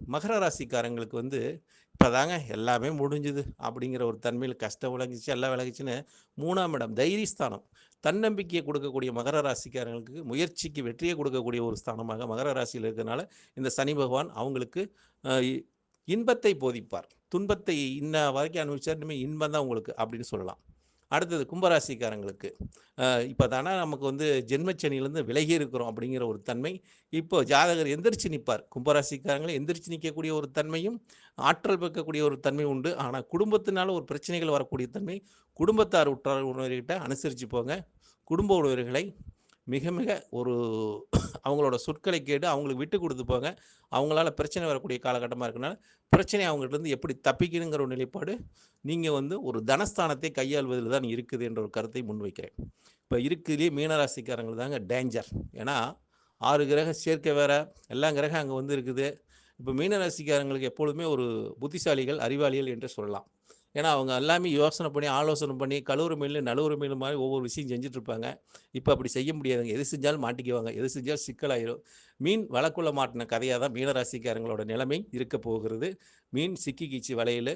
மகர ராசிக்காரங்களுக்கு வந்து இப்பதாங்க எல்லாமே முடிஞ்சுது அப்படிங்கிற ஒரு தன்மையில கஷ்டம் விலகிச்சு, எல்லாம் விலகிச்சுன்னு 3ஆம் இடம் தைரியஸ்தானம். தன்னம்பிக்கையை கொடுக்கக்கூடிய மகர ராசிக்காரங்களுக்கு முயற்சிக்கு வெற்றியை கொடுக்கக்கூடிய ஒரு ஸ்தானமாக மகர ராசியில இருக்கிறனால, இந்த சனி பகவான் அவங்களுக்கு அ இ இன்பத்தை போதிப்பார். துன்பத்தை இன்ன வரைக்கும் அனுபவிச்சா இனிமே இன்பம் தான் உங்களுக்கு அப்படின்னு சொல்லலாம். அடுத்தது கும்பராசிக்காரங்களுக்கு. இப்ப தானே நமக்கு வந்து ஜென்மச்சனியிலேருந்து விலகி இருக்கிறோம் அப்படிங்கிற ஒரு தன்மை, இப்போ ஜாதகர் எந்திரிச்சு நிப்பார். கும்பராசிக்காரங்களே எந்திரிச்சு நிக்கக்கூடிய ஒரு தன்மையும், ஆற்றல் பெக்கக்கூடிய ஒரு தன்மை உண்டு. ஆனா குடும்பத்தினால ஒரு பிரச்சனைகள் வரக்கூடிய தன்மை, குடும்பத்தார் உற்றார் உறவினர்கிட்ட அனுசரிச்சு போங்க. குடும்ப உறவினர்களை மிக மிக ஒரு அவங்களோட சொற்களை கேட்டு அவங்களுக்கு விட்டு குடுத்து போங்க. அவங்களால பிரச்சனை வரக்கூடிய காலகட்டமா இருக்கனால, பிரச்சனைய அவங்ககிட்டருந்து எப்படி தப்பிக்கணுங்கிற ஒரு நிலைப்பாடு, நீங்க வந்து ஒரு தனஸ்தானத்தை கையாள்வதில தான் இருக்குது என்ற ஒரு கருத்தை முன்வைக்கிறேன். இப்ப இருக்கிறதுலயே மீனராசிக்காரங்களுக்கு தாங்க டேஞ்சர். ஏன்னா 6 கிரக சேர்க்கை வேற, எல்லா கிரகம் அங்க வந்து இருக்குது. இப்ப மீனராசிக்காரங்களுக்கு எப்பொழுதுமே ஒரு புத்திசாலிகள், அறிவாளிகள் என்று சொல்லலாம். ஏன்னா, அவங்க எல்லாமே யோசனை பண்ணி, ஆலோசனை பண்ணி, கழுவுற மீன்ல நழுவுற மீன் மாரி ஒவ்வொரு விஷயம் செஞ்சுட்டு இருப்பாங்க. இப்ப அப்படி செய்ய முடியாதுங்க. எது செஞ்சாலும் மாட்டிக்குவாங்க. எது செஞ்சாலும் சிக்கலாயிரும். மீன் வலைக்குள்ள மாட்டுன கதையா தான் மீனராசிக்காரங்களோட நிலைமை இருக்கப் போகிறது. மீன் சிக்கிக்கிச்சு வலையில.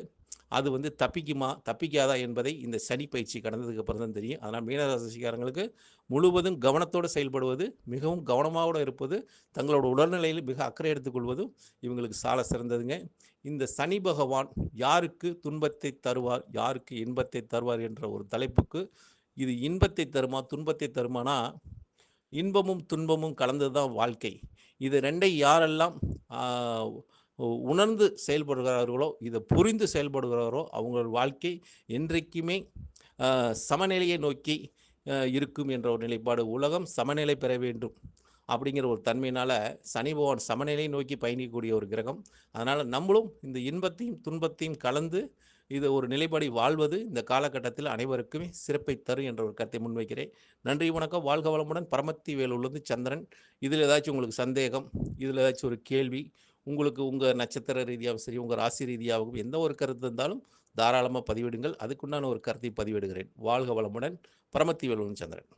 அது வந்து தப்பிக்குமா? தப்பிக்காதா? என்பதை இந்த சனி பயிற்சி கடந்ததுக்கு அப்புறம் தான் தெரியும். அதனால மீனராசிக்காரங்களுக்கு முழுவதும் கவனத்தோடு செயல்படுவது, மிகவும் கவனமாவோட இருப்பது, தங்களோட உடல்நிலையில் மிக அக்கறை எடுத்துக்கொள்வதும் இவங்களுக்கு சால சிறந்ததுங்க. இந்த சனி பகவான் யாருக்கு துன்பத்தை தருவார்? யாருக்கு இன்பத்தை தருவார்? என்ற ஒரு தலைப்புக்கு, இது இன்பத்தை தருமா? துன்பத்தை தருமானா, இன்பமும் துன்பமும் கலந்தது தான் வாழ்க்கை. இது 2ஐ யாரெல்லாம் ஆ உணர்ந்து செயல்படுகிறார்களோ, இத புரிந்து செயல்படுகிறாரோ, அவங்கள் வாழ்க்கை என்றைக்குமே சமநிலையை நோக்கி இருக்கும் என்ற ஒரு நிலைப்பாடு. உலகம் சமநிலை பெற வேண்டும் அப்படிங்கிற ஒரு தன்மையினால, சனி பகவான் சமநிலையை நோக்கி பயணிக்கக்கூடிய ஒரு கிரகம். அதனால நம்மளும் இந்த இன்பத்தையும், துன்பத்தையும் கலந்து இத ஒரு நிலைப்படி வாழ்வது இந்த காலகட்டத்தில் அனைவருக்குமே சிறப்பை தரும் என்ற ஒரு கருத்தை முன்வைக்கிறேன். நன்றி, வணக்கம். வாழ்க வளமுடன். பரமத்தி வேலூர்லேருந்து சந்திரன். இதில ஏதாச்சும் உங்களுக்கு சந்தேகம், இதில ஏதாச்சும் ஒரு கேள்வி, உங்களுக்கு உங்க நட்சத்திர ரீதியாவும் சரி, உங்க ராசி ரீதியாகவும் எந்த ஒரு கருத்து இருந்தாலும் தாராளமா பதிவிடுங்கள். அதுக்குண்டான ஒரு கருத்தை பதிவிடுகிறேன். வாழ்க வளமுடன். பரமத்தி வேலூர் சந்திரன்.